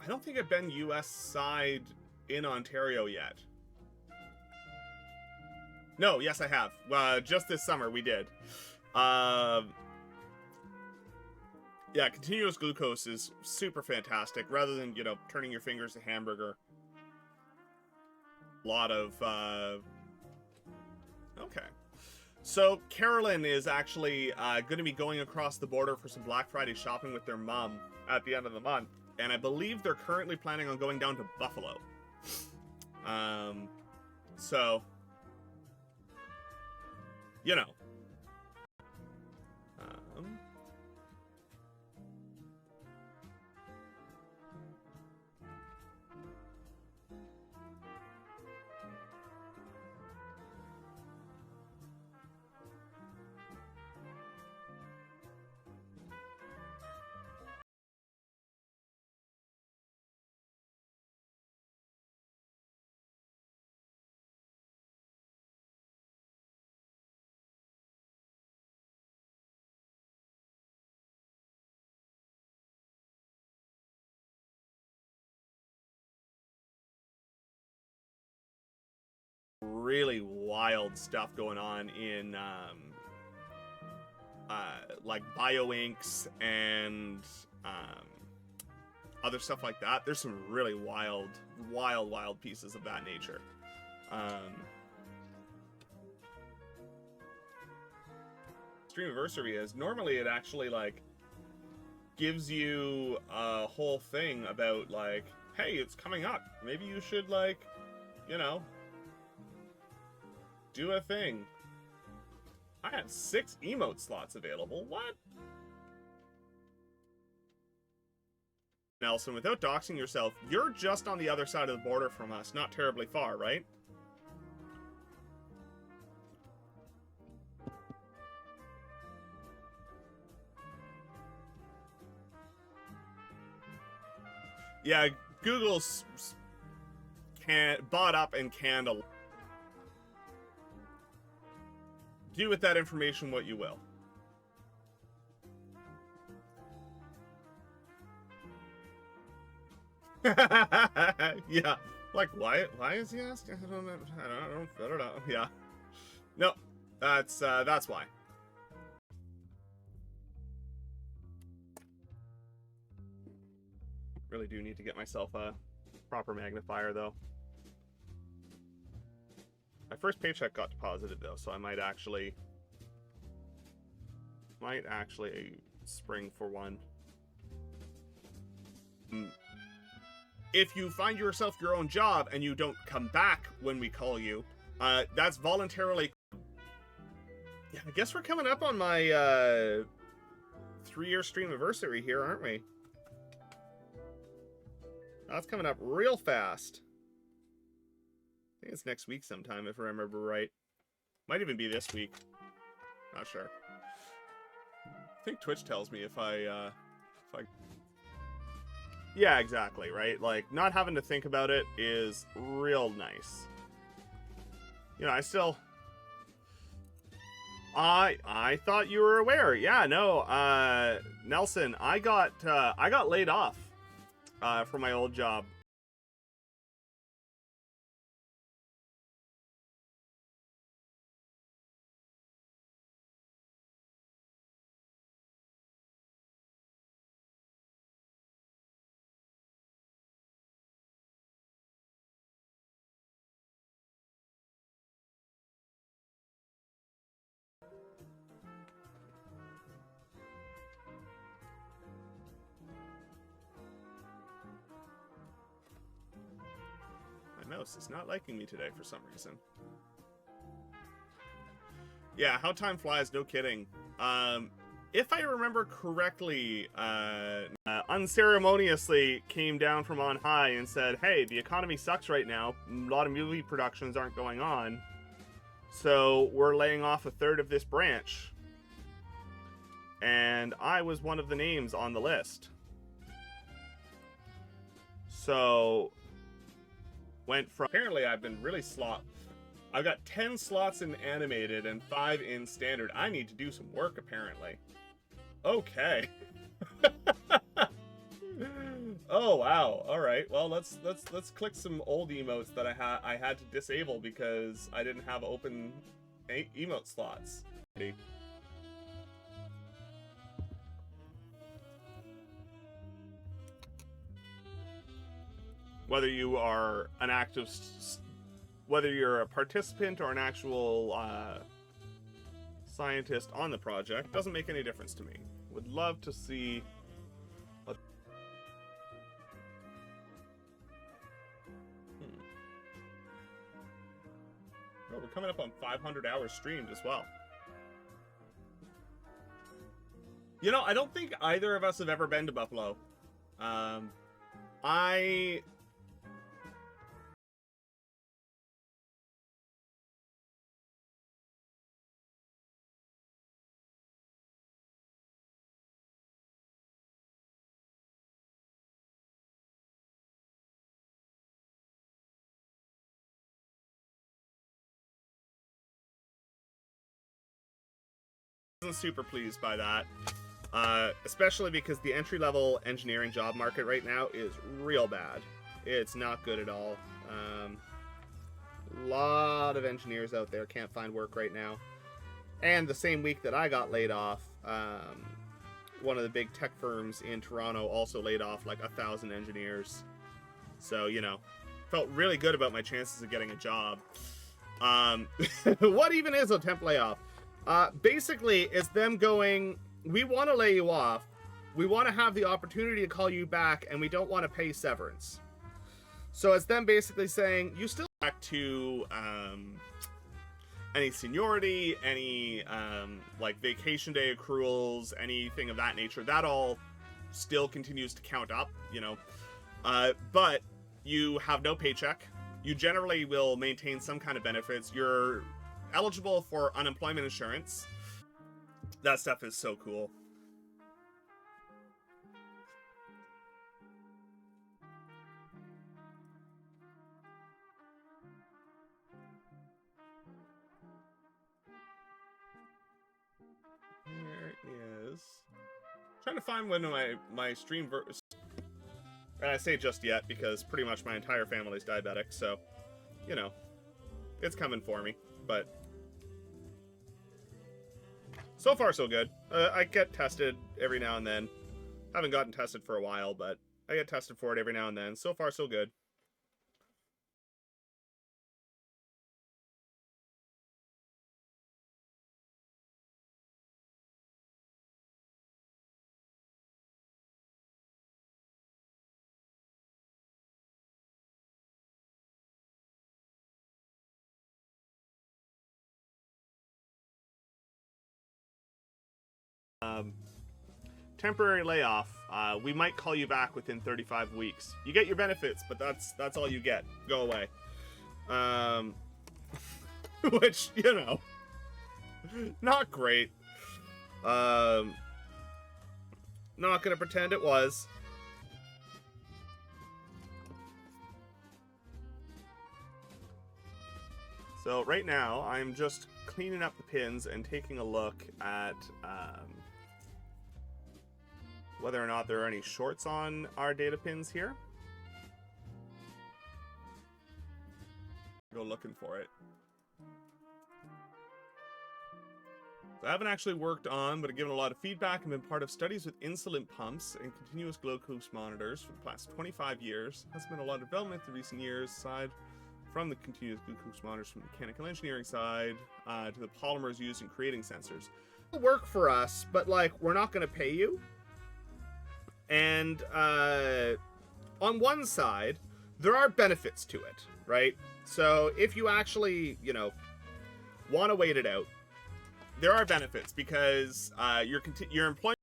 I don't think I've been US side in Ontario yet. No, yes I have. Just this summer we did. Yeah, continuous glucose is super fantastic. Rather than, you know, turning your fingers to hamburger. A lot of, okay. So, Carolyn is actually going to be going across the border for some Black Friday shopping with their mom at the end of the month. And I believe they're currently planning on going down to Buffalo. So, you know. Really wild stuff going on in like bioinks and other stuff like that. There's some really wild pieces of that nature. Streamiversary is normally it actually like gives you a whole thing about like, hey, it's coming up. Maybe you should like, you know, do a thing. I had 6 emote slots available. What? Nelson, without doxing yourself, you're just on the other side of the border from us. Not terribly far, right? Yeah, Google's bought up and canned a... Do with that information what you will. Yeah, like why is he asking? I don't know. Yeah, no, that's why. Really do need to get myself a proper magnifier though. My first paycheck got deposited though, so I might actually spring for one. If you find yourself your own job and you don't come back when we call you, that's voluntarily. Yeah, I guess we're coming up on my 3-year stream anniversary here, aren't we? That's coming up real fast. I think it's next week sometime, if I remember right. Might even be this week. Not sure. I think Twitch tells me if I... Yeah, exactly, right? Like, not having to think about it is real nice. You know, I still... I thought you were aware. Yeah, no, Nelson, I got laid off from my old job. My mouse is not liking me today for some reason. Yeah, how time flies, no kidding. If I remember correctly, unceremoniously came down from on high and said, hey, the economy sucks right now. A lot of movie productions aren't going on. So we're laying off 1/3 of this branch. And I was one of the names on the list. So went from... Apparently I've been really I've got 10 slots in animated and 5 in standard. I need to do some work, apparently. Okay. Oh wow! All right. Well, let's click some old emotes that I had to disable because I didn't have open emote slots. Whether you are an active, whether you're a participant or an actual scientist on the project, doesn't make any difference to me. Would love to see. Oh, we're coming up on 500 hours streamed as well. You know, I don't think either of us have ever been to Buffalo. I wasn't super pleased by that. Especially because the entry-level engineering job market right now is real bad. It's not good at all. A lot of engineers out there can't find work right now. And the same week that I got laid off, one of the big tech firms in Toronto also laid off like 1,000 engineers. So, you know, felt really good about my chances of getting a job. What even is a temp layoff? Basically, it's them going, we want to lay you off, we want to have the opportunity to call you back, and we don't want to pay severance. So it's them basically saying, you still back to any seniority, any like vacation day accruals, anything of that nature. That all still continues to count up, you know. But you have no paycheck. You generally will maintain some kind of benefits. You're eligible for unemployment insurance. That stuff is so cool. Here is trying to find when my stream and I say just yet because pretty much my entire family's diabetic, so you know it's coming for me. But so far so good. I get tested every now and then. Haven't gotten tested for a while, but I get tested for it every now and then. So far so good. Temporary layoff. We might call you back within 35 weeks. You get your benefits, but that's all you get. Go away. Which, you know, not great. Not gonna pretend it was. So right now, I'm just cleaning up the pins and taking a look at whether or not there are any shorts on our data pins here. Go looking for it. So I haven't actually worked on, but I've given a lot of feedback and been part of studies with insulin pumps and continuous glucose monitors for the past 25 years. Has been a lot of development in recent years, aside from the continuous glucose monitors from the mechanical engineering side to the polymers used in creating sensors. It'll work for us, but like we're not going to pay you. And on one side, there are benefits to it, right? So if you actually, you know, want to wait it out, there are benefits because your employment.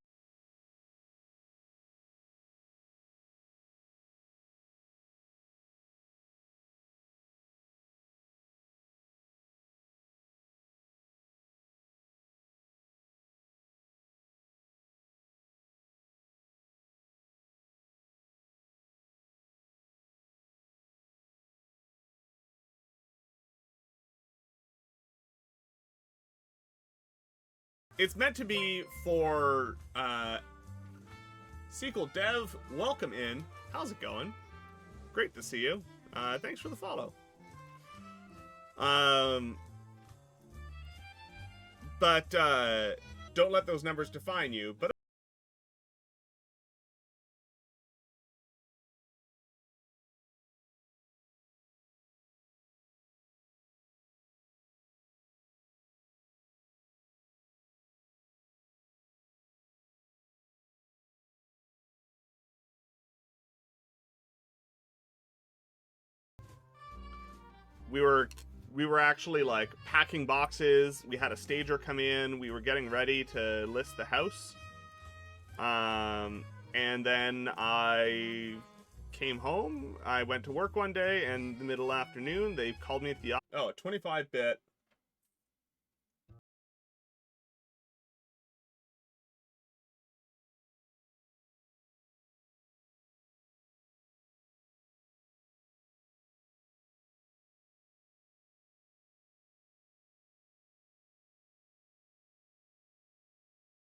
It's meant to be for SQL Dev. Welcome in. How's it going? Great to see you. Thanks for the follow. But don't let those numbers define you. But we were actually like packing boxes. We had a stager come in. We were getting ready to list the house. And then I came home. I went to work one day, and in the middle afternoon, they called me at the office. Oh, 25-bit.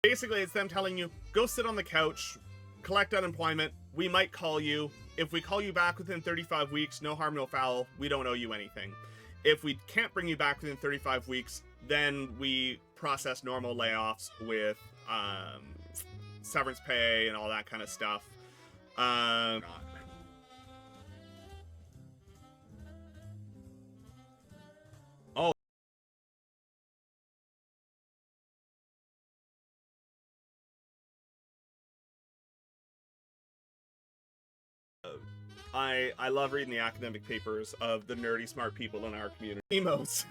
Basically, it's them telling you, go sit on the couch, collect unemployment. We might call you. If we call you back within 35 weeks, no harm, no foul. We don't owe you anything. If we can't bring you back within 35 weeks, then we process normal layoffs with severance pay and all that kind of stuff. Oh, I love reading the academic papers of the nerdy smart people in our community. Emos.